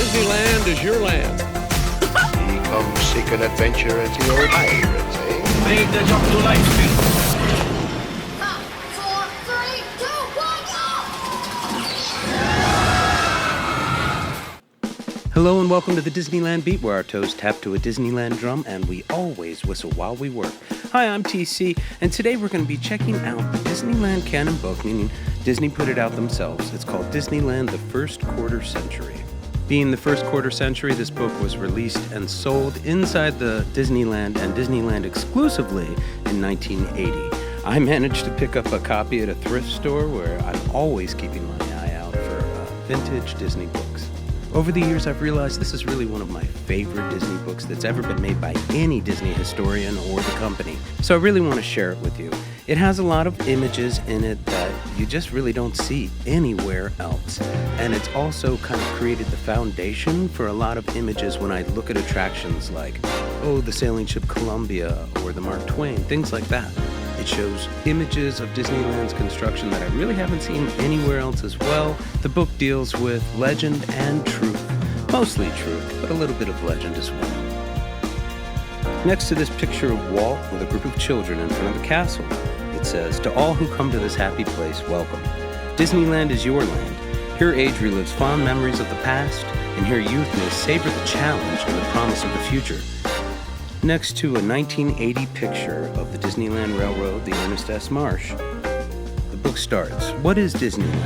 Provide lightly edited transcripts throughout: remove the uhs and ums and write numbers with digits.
Disneyland is your land. Come seek an adventure at the old pirates, eh? Make the jump to light speed. 5, 4, 3, 2, 1, go! Hello and welcome to the Disneyland Beat, where our toes tap to a Disneyland drum and we always whistle while we work. Hi, I'm TC, and today we're going to be checking out the Disneyland canon book, meaning Disney put it out themselves. It's called Disneyland: The First Quarter Century. Being the first quarter century, this book was released and sold inside the Disneyland and Disneyland exclusively in 1980. I managed to pick up a copy at a thrift store where I'm always keeping my eye out for vintage Disney books. Over the years, I've realized this is really one of my favorite Disney books that's ever been made by any Disney historian or the company. So I really want to share it with you. It has a lot of images in it that you just really don't see anywhere else. And it's also kind of created the foundation for a lot of images when I look at attractions like, the sailing ship Columbia or the Mark Twain, things like that. It shows images of Disneyland's construction that I really haven't seen anywhere else as well. The book deals with legend and truth, mostly truth, but a little bit of legend as well. Next to this picture of Walt with a group of children in front of the castle, it says, "To all who come to this happy place, welcome. Disneyland is your land. Here age relives fond memories of the past, and here youth may savor the challenge and the promise of the future." Next to a 1980 picture of the Disneyland Railroad, the Ernest S. Marsh. The book starts, "What is Disneyland?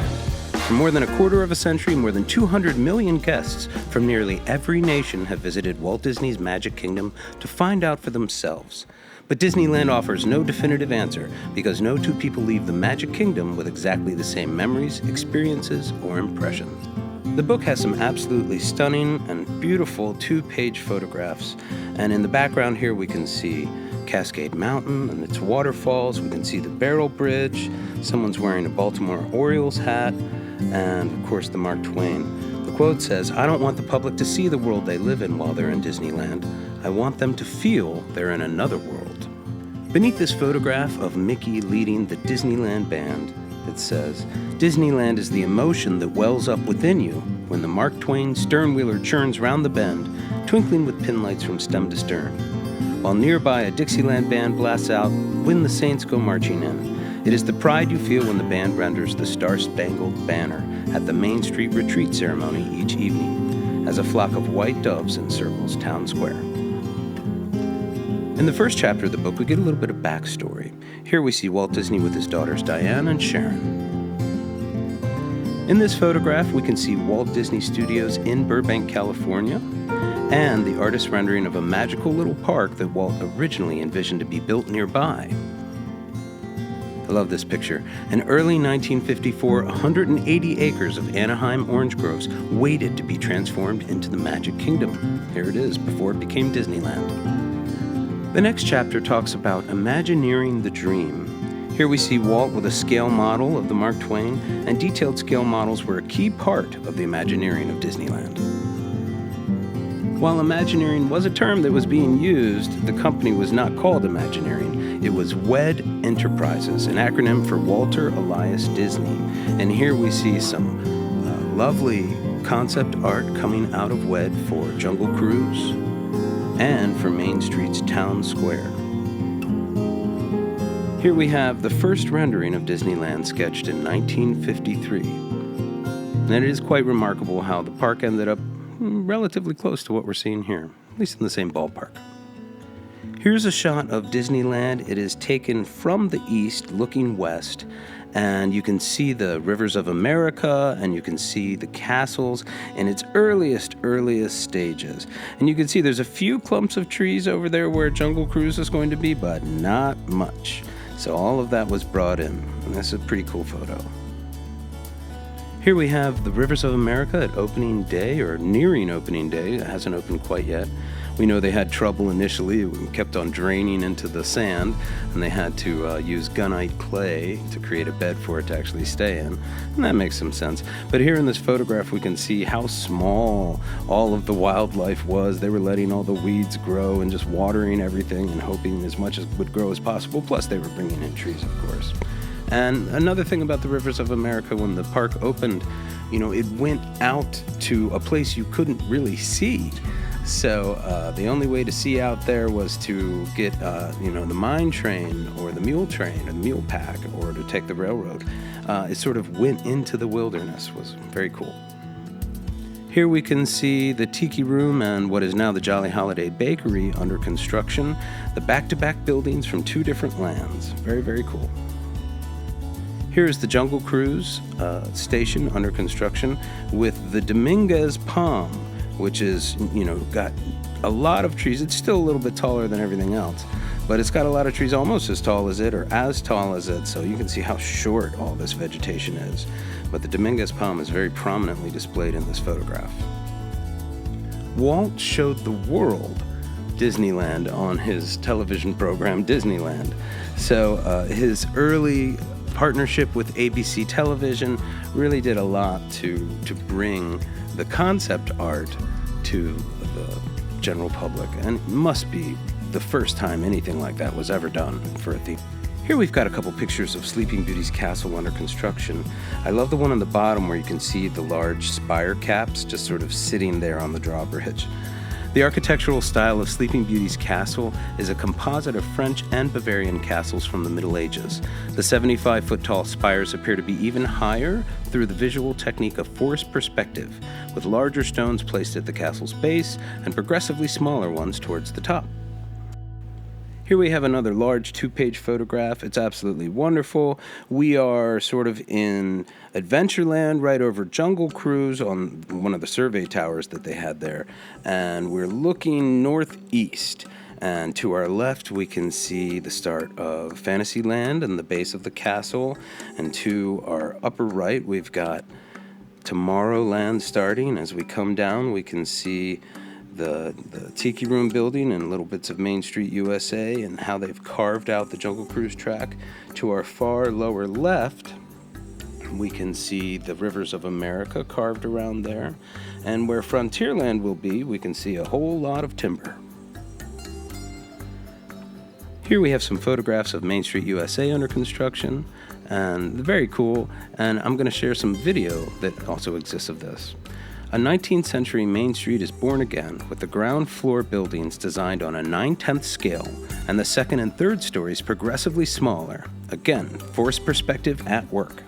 For more than a quarter of a century, more than 200 million guests from nearly every nation have visited Walt Disney's Magic Kingdom to find out for themselves. But Disneyland offers no definitive answer because no two people leave the Magic Kingdom with exactly the same memories, experiences, or impressions." The book has some absolutely stunning and beautiful two-page photographs, and in the background here we can see Cascade Mountain and its waterfalls. We can see the Barrel Bridge, someone's wearing a Baltimore Orioles hat, and of course the Mark Twain. The quote says, "I don't want the public to see the world they live in while they're in Disneyland. I want them to feel they're in another world." Beneath this photograph of Mickey leading the Disneyland Band, it says, "Disneyland is the emotion that wells up within you when the Mark Twain sternwheeler churns round the bend, twinkling with pinlights from stem to stern. While nearby a Dixieland band blasts out, 'When the Saints Go Marching In.' It is the pride you feel when the band renders the Star-Spangled Banner at the Main Street Retreat ceremony each evening, as a flock of white doves encircles Town Square." In the first chapter of the book, we get a little bit of backstory. Here we see Walt Disney with his daughters Diane and Sharon. In this photograph, we can see Walt Disney Studios in Burbank, California, and the artist's rendering of a magical little park that Walt originally envisioned to be built nearby. I love this picture. In early 1954, 180 acres of Anaheim orange groves waited to be transformed into the Magic Kingdom. Here it is, before it became Disneyland. The next chapter talks about Imagineering the Dream. Here we see Walt with a scale model of the Mark Twain, and detailed scale models were a key part of the Imagineering of Disneyland. While Imagineering was a term that was being used, the company was not called Imagineering. It was WED Enterprises, an acronym for Walter Elias Disney. And here we see some lovely concept art coming out of WED for Jungle Cruise and for Main Street's Town Square. Here we have the first rendering of Disneyland sketched in 1953. And it is quite remarkable how the park ended up relatively close to what we're seeing here, at least in the same ballpark. Here's a shot of Disneyland. It is taken from the east, looking west, and you can see the rivers of America, and you can see the castles in its earliest stages. And you can see there's a few clumps of trees over there where Jungle Cruise is going to be, but not much. So all of that was brought in, and this is a pretty cool photo. Here we have the Rivers of America at opening day, or nearing opening day. It hasn't opened quite yet. We know they had trouble initially. It kept on draining into the sand, and they had to use gunite clay to create a bed for it to actually stay in, and that makes some sense. But here in this photograph, we can see how small all of the wildlife was. They were letting all the weeds grow and just watering everything and hoping as much as would grow as possible. Plus, they were bringing in trees, of course. And another thing about the Rivers of America, when the park opened, it went out to a place you couldn't really see. So the only way to see out there was to get, the mine train or the mule train or the mule pack, or to take the railroad. It sort of went into the wilderness. It was very cool. Here we can see the Tiki Room and what is now the Jolly Holiday Bakery under construction. The back-to-back buildings from two different lands. Very, very cool. Here is the Jungle Cruise station under construction with the Dominguez Palm, which is, got a lot of trees. It's still a little bit taller than everything else, but it's got a lot of trees almost as tall as it or as tall as it, so you can see how short all this vegetation is. But the Dominguez Palm is very prominently displayed in this photograph. Walt showed the world Disneyland on his television program, Disneyland. So his early partnership with ABC Television really did a lot to bring the concept art to the general public, and it must be the first time anything like that was ever done for a theme. Here we've got a couple pictures of Sleeping Beauty's castle under construction. I love the one on the bottom where you can see the large spire caps just sort of sitting there on the drawbridge. The architectural style of Sleeping Beauty's castle is a composite of French and Bavarian castles from the Middle Ages. The 75-foot-tall spires appear to be even higher through the visual technique of forced perspective, with larger stones placed at the castle's base and progressively smaller ones towards the top. Here we have another large 2-page photograph. It's absolutely wonderful. We are sort of in Adventureland right over Jungle Cruise on one of the survey towers that they had there. And we're looking northeast. And to our left, we can see the start of Fantasyland and the base of the castle. And to our upper right, we've got Tomorrowland starting. As we come down, we can see the Tiki Room building and little bits of Main Street USA and how they've carved out the Jungle Cruise track. To our far lower left, we can see the Rivers of America carved around there. And where Frontierland will be, we can see a whole lot of timber. Here we have some photographs of Main Street USA under construction, and very cool. And I'm going to share some video that also exists of this. A 19th century Main Street is born again with the ground floor buildings designed on a 9/10 scale and the second and third stories progressively smaller. Again, forced perspective at work.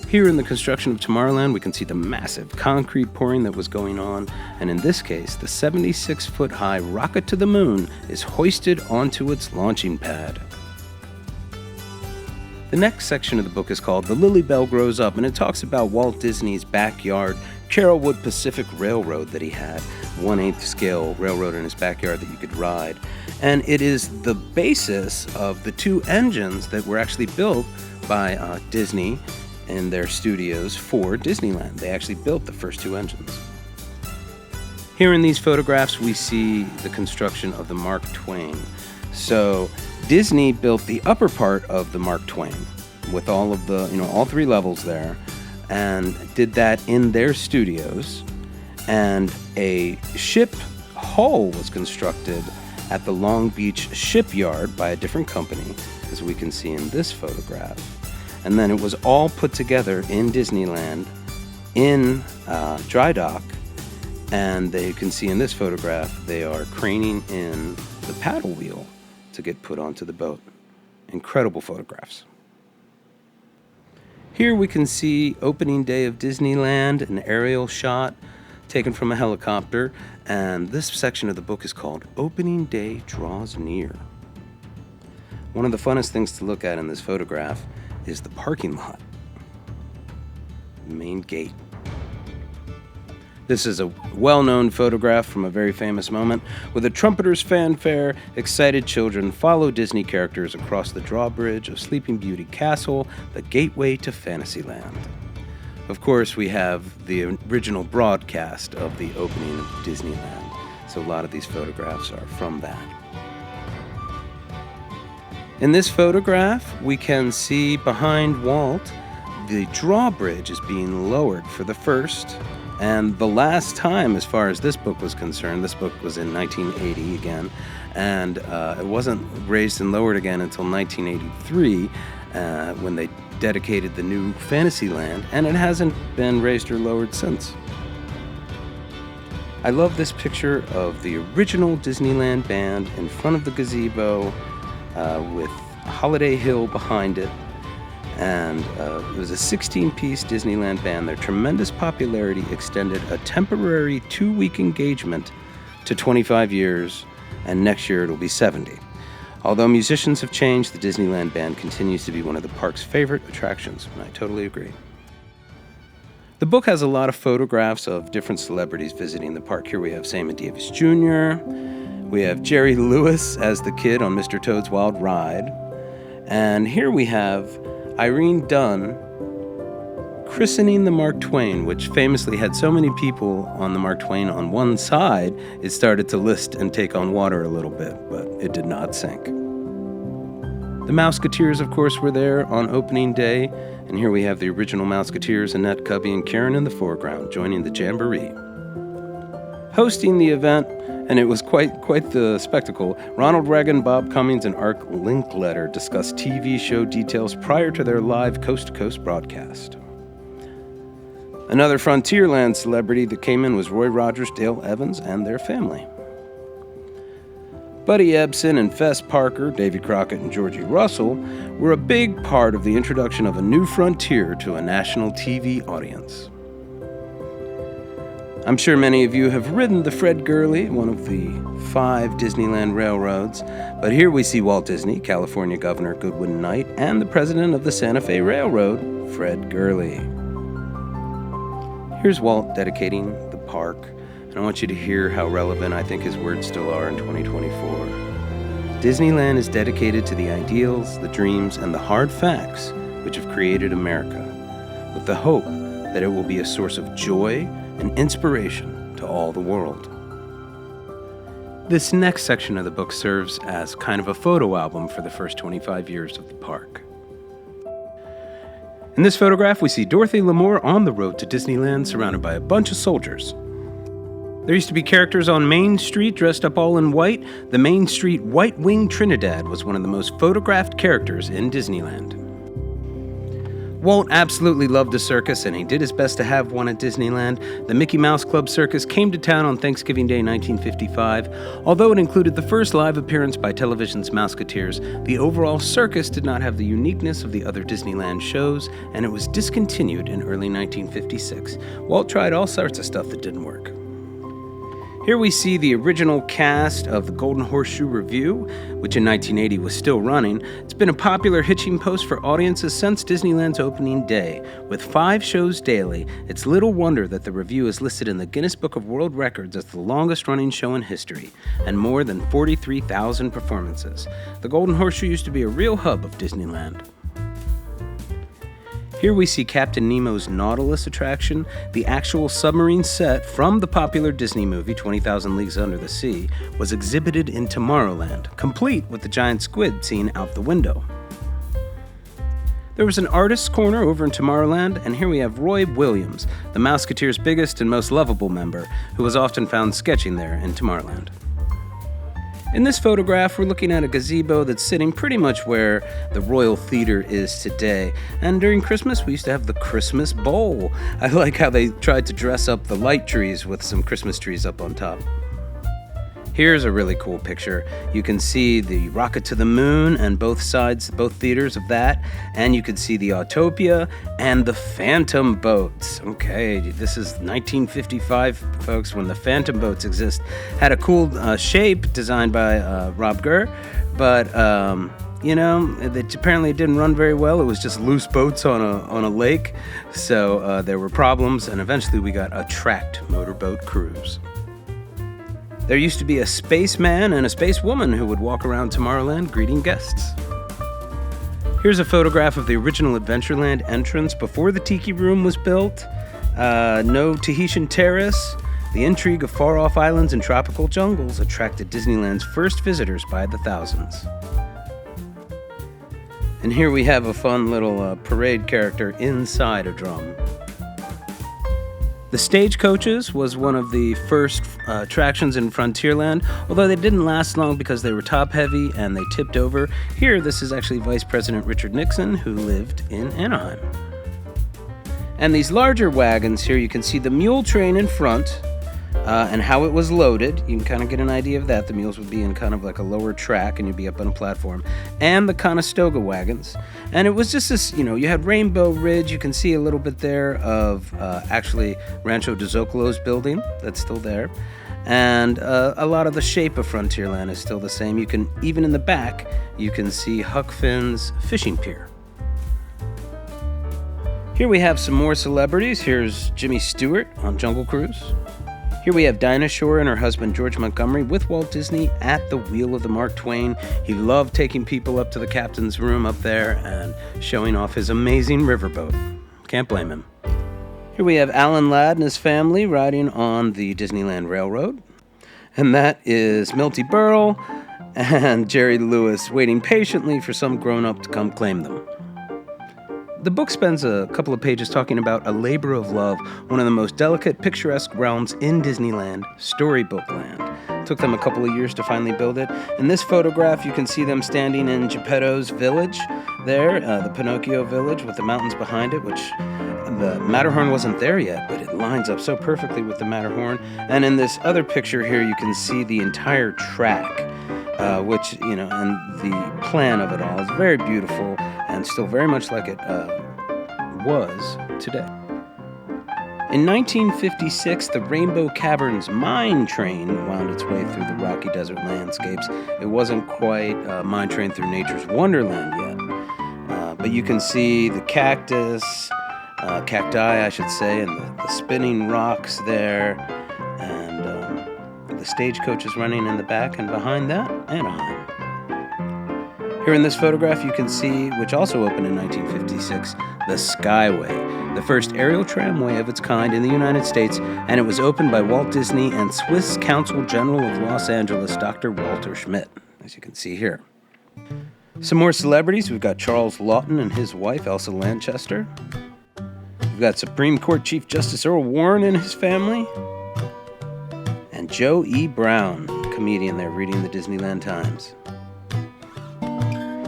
Here in the construction of Tomorrowland, we can see the massive concrete pouring that was going on, and in this case, the 76-foot-high rocket to the moon is hoisted onto its launching pad. The next section of the book is called The Lily Bell Grows Up, and it talks about Walt Disney's backyard Carrollwood Pacific Railroad that he had, 1/8 scale railroad in his backyard that you could ride. And it is the basis of the two engines that were actually built by Disney in their studios for Disneyland. They actually built the first two engines. Here in these photographs, we see the construction of the Mark Twain. So Disney built the upper part of the Mark Twain with all of the, all three levels there, and did that in their studios. And a ship hull was constructed at the Long Beach shipyard by a different company, as we can see in this photograph. And then it was all put together in Disneyland in dry dock. And you can see in this photograph, they are craning in the paddle wheel to get put onto the boat. Incredible photographs. Here we can see opening day of Disneyland, an aerial shot taken from a helicopter. And this section of the book is called Opening Day Draws Near. One of the funnest things to look at in this photograph is the parking lot, the main gate. This is a well-known photograph from a very famous moment. With a trumpeter's fanfare, excited children follow Disney characters across the drawbridge of Sleeping Beauty Castle, the gateway to Fantasyland. Of course, we have the original broadcast of the opening of Disneyland, so a lot of these photographs are from that. In this photograph, we can see behind Walt, the drawbridge is being lowered for the first And the last time, as far as this book was concerned, this book was in 1980 again, and it wasn't raised and lowered again until 1983 when they dedicated the new Fantasyland, and it hasn't been raised or lowered since. I love this picture of the original Disneyland band in front of the gazebo with Holiday Hill behind it. And it was a 16-piece Disneyland band. Their tremendous popularity extended a temporary 2-week engagement to 25 years, and next year it'll be 70. Although musicians have changed, the Disneyland band continues to be one of the park's favorite attractions, and I totally agree. The book has a lot of photographs of different celebrities visiting the park. Here we have Sammy Davis Jr., we have Jerry Lewis as the kid on Mr. Toad's Wild Ride, and here we have Irene Dunn christening the Mark Twain, which famously had so many people on the Mark Twain on one side, it started to list and take on water a little bit, but it did not sink. The Mouseketeers, of course, were there on opening day, and here we have the original Mouseketeers, Annette, Cubby, and Karen in the foreground, joining the Jamboree. Hosting the event, and it was quite the spectacle, Ronald Reagan, Bob Cummings, and Art Linkletter discussed TV show details prior to their live coast-to-coast broadcast. Another Frontierland celebrity that came in was Roy Rogers, Dale Evans, and their family. Buddy Ebsen and Fess Parker, Davy Crockett, and Georgie Russell were a big part of the introduction of a new frontier to a national TV audience. I'm sure many of you have ridden the Fred Gurley, one of the 5 Disneyland railroads, but here we see Walt Disney, California Governor Goodwin Knight, and the president of the Santa Fe Railroad, Fred Gurley. Here's Walt dedicating the park, and I want you to hear how relevant I think his words still are in 2024. Disneyland is dedicated to the ideals, the dreams, and the hard facts which have created America, with the hope that it will be a source of joy and inspiration to all the world. This next section of the book serves as kind of a photo album for the first 25 years of the park. In this photograph, we see Dorothy Lamour on the road to Disneyland surrounded by a bunch of soldiers. There used to be characters on Main Street dressed up all in white. The Main Street White Wing Trinidad was one of the most photographed characters in Disneyland. Walt absolutely loved a circus, and he did his best to have one at Disneyland. The Mickey Mouse Club Circus came to town on Thanksgiving Day 1955. Although it included the first live appearance by television's Mouseketeers, the overall circus did not have the uniqueness of the other Disneyland shows, and it was discontinued in early 1956. Walt tried all sorts of stuff that didn't work. Here we see the original cast of the Golden Horseshoe Revue, which in 1980 was still running. It's been a popular hitching post for audiences since Disneyland's opening day. With 5 shows daily, it's little wonder that the Revue is listed in the Guinness Book of World Records as the longest-running show in history, and more than 43,000 performances. The Golden Horseshoe used to be a real hub of Disneyland. Here we see Captain Nemo's Nautilus attraction. The actual submarine set from the popular Disney movie 20,000 Leagues Under the Sea was exhibited in Tomorrowland, complete with the giant squid seen out the window. There was an artist's corner over in Tomorrowland, and here we have Roy Williams, the Mouseketeers' biggest and most lovable member, who was often found sketching there in Tomorrowland. In this photograph, we're looking at a gazebo that's sitting pretty much where the Royal Theater is today. And during Christmas, we used to have the Christmas Bowl. I like how they tried to dress up the light trees with some Christmas trees up on top. Here's a really cool picture. You can see the rocket to the moon and both sides, both theaters of that. And you can see the Autopia and the Phantom Boats. Okay, this is 1955, folks, when the Phantom Boats exist. Had a cool shape designed by Rob Gurr, but it apparently didn't run very well. It was just loose boats on a lake. So there were problems, and eventually we got a tracked motorboat cruise. There used to be a spaceman and a spacewoman who would walk around Tomorrowland greeting guests. Here's a photograph of the original Adventureland entrance before the Tiki Room was built. No Tahitian Terrace. The intrigue of far-off islands and tropical jungles attracted Disneyland's first visitors by the thousands. And here we have a fun little parade character inside a drum. The Stagecoaches was one of the first attractions in Frontierland, although they didn't last long because they were top-heavy and they tipped over. Here, this is actually Vice President Richard Nixon, who lived in Anaheim. And these larger wagons here, you can see the mule train in front, and how it was loaded. You can kind of get an idea of that. The mules would be in kind of like a lower track, and you'd be up on a platform. And the Conestoga wagons. And it was just this, you had Rainbow Ridge. You can see a little bit there of actually Rancho de Zocalo's building. That's still there. And a lot of the shape of Frontierland is still the same. You can, even in the back, you can see Huck Finn's fishing pier. Here we have some more celebrities. Here's Jimmy Stewart on Jungle Cruise. Here we have Dinah Shore and her husband George Montgomery with Walt Disney at the wheel of the Mark Twain. He loved taking people up to the captain's room up there and showing off his amazing riverboat. Can't blame him. Here we have Alan Ladd and his family riding on the Disneyland Railroad. And that is Milty Berle and Jerry Lewis waiting patiently for some grown-up to come claim them. The book spends a couple of pages talking about a labor of love, one of the most delicate, picturesque realms in Disneyland, Storybook Land. It took them a couple of years to finally build it. In this photograph, you can see them standing in Geppetto's village there, the Pinocchio village with the mountains behind it, which the Matterhorn wasn't there yet, but it lines up so perfectly with the Matterhorn. And in this other picture here, you can see the entire track, which, and the plan of it all is very beautiful and still very much like it was today. In 1956, the Rainbow Caverns mine train wound its way through the rocky desert landscapes. It wasn't quite a mine train through nature's wonderland yet, but you can see the cacti, I should say, and the spinning rocks there, and the stagecoaches running in the back, and behind that, Anaheim. Here in this photograph, you can see, which also opened in 1956, the Skyway, the first aerial tramway of its kind in the United States, and it was opened by Walt Disney and Swiss Consul General of Los Angeles, Dr. Walter Schmidt, as you can see here. Some more celebrities. We've got Charles Lawton and his wife, Elsa Lanchester. We've got Supreme Court Chief Justice Earl Warren and his family. And Joe E. Brown, comedian there, reading the Disneyland Times.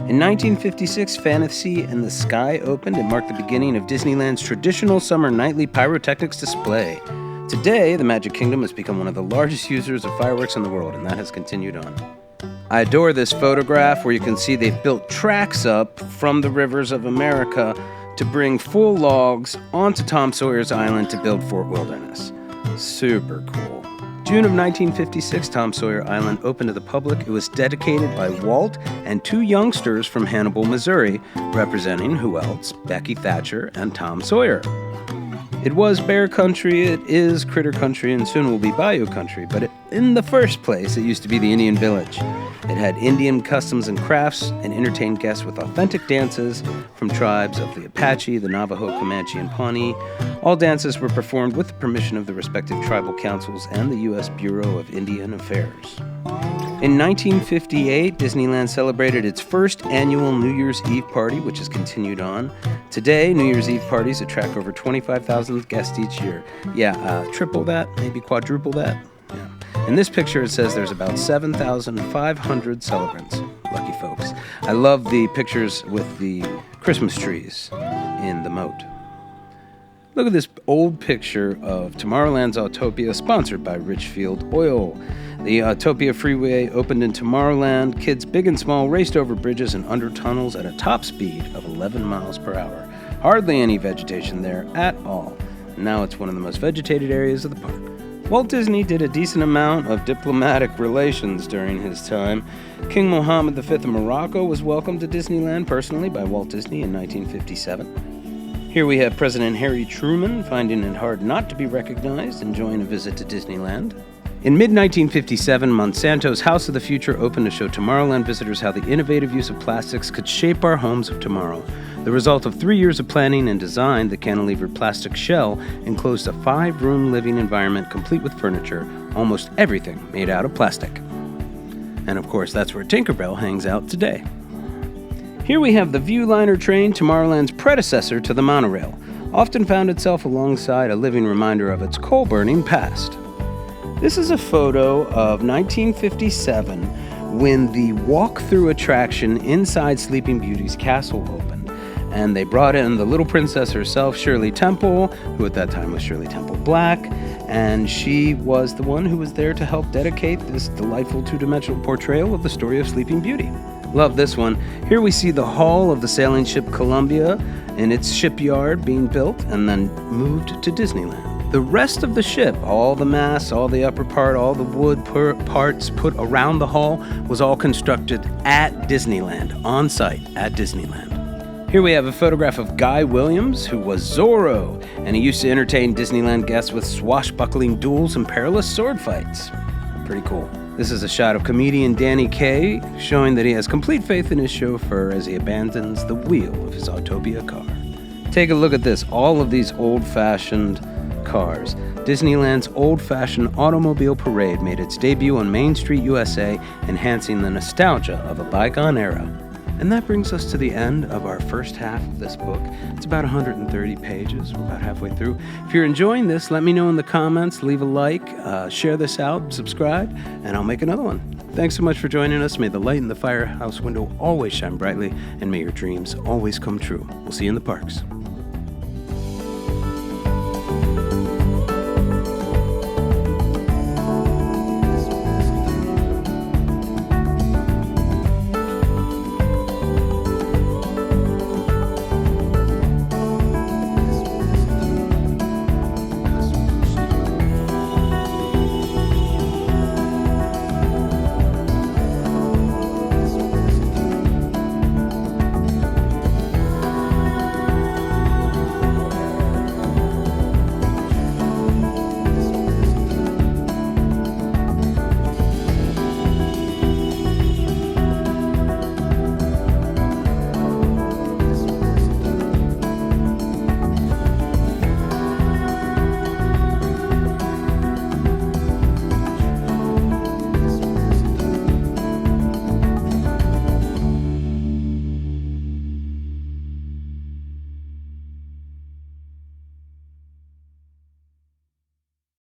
In 1956, Fantasy in the Sky opened and marked the beginning of Disneyland's traditional summer nightly pyrotechnics display. Today, the Magic Kingdom has become one of the largest users of fireworks in the world, and that has continued on. I adore this photograph where you can see they've built tracks up from the rivers of America to bring full logs onto Tom Sawyer's Island to build Fort Wilderness. Super cool. June of 1956, Tom Sawyer Island opened to the public. It was dedicated by Walt and two youngsters from Hannibal, Missouri, representing who else? Becky Thatcher and Tom Sawyer. It was bear country, it is critter country, and soon will be bayou country, but in the first place, it used to be the Indian village. It had Indian customs and crafts and entertained guests with authentic dances from tribes of the Apache, the Navajo, Comanche, and Pawnee. All dances were performed with the permission of the respective tribal councils and the U.S. Bureau of Indian Affairs. In 1958, Disneyland celebrated its first annual New Year's Eve party, which has continued on. Today, New Year's Eve parties attract over 25,000 guests each year. Triple that, maybe quadruple that. Yeah. In this picture, it says there's about 7,500 celebrants. Lucky folks. I love the pictures with the Christmas trees in the moat. Look at this old picture of Tomorrowland's Autopia, sponsored by Richfield Oil. The Autopia Freeway opened in Tomorrowland. Kids big and small raced over bridges and under tunnels at a top speed of 11 miles per hour. Hardly any vegetation there at all. Now it's one of the most vegetated areas of the park. Walt Disney did a decent amount of diplomatic relations during his time. King Mohammed V of Morocco was welcomed to Disneyland personally by Walt Disney in 1957. Here we have President Harry Truman finding it hard not to be recognized, enjoying a visit to Disneyland. In mid-1957, Monsanto's House of the Future opened to show Tomorrowland visitors how the innovative use of plastics could shape our homes of tomorrow. The result of 3 years of planning and design, the cantilevered plastic shell enclosed a 5-room living environment complete with furniture, almost everything made out of plastic. And of course, that's where Tinkerbell hangs out today. Here we have the Viewliner train, Tomorrowland's predecessor to the monorail. often found itself alongside a living reminder of its coal-burning past. This is a photo of 1957 when the walk-through attraction inside Sleeping Beauty's castle opened. And they brought in the little princess herself, Shirley Temple, who at that time was Shirley Temple Black, and she was the one who was there to help dedicate this delightful two-dimensional portrayal of the story of Sleeping Beauty. Love this one. Here we see the hull of the sailing ship Columbia in its shipyard being built and then moved to Disneyland. The rest of the ship, all the masts, all the upper part, all the wood parts put around the hull, was all constructed at Disneyland, on site at Disneyland. Here we have a photograph of Guy Williams, who was Zorro, and he used to entertain Disneyland guests with swashbuckling duels and perilous sword fights. Pretty cool. This is a shot of comedian Danny Kaye, showing that he has complete faith in his chauffeur as he abandons the wheel of his Autopia car. Take a look at this, all of these old-fashioned cars. Disneyland's old-fashioned automobile parade made its debut on Main Street, USA, enhancing the nostalgia of a bygone era. And that brings us to the end of our first half of this book. It's about 130 pages. We're about halfway through. If you're enjoying this, let me know in the comments. Leave a like, share this out, subscribe, and I'll make another one. Thanks so much for joining us. May the light in the firehouse window always shine brightly, and may your dreams always come true. We'll see you in the parks.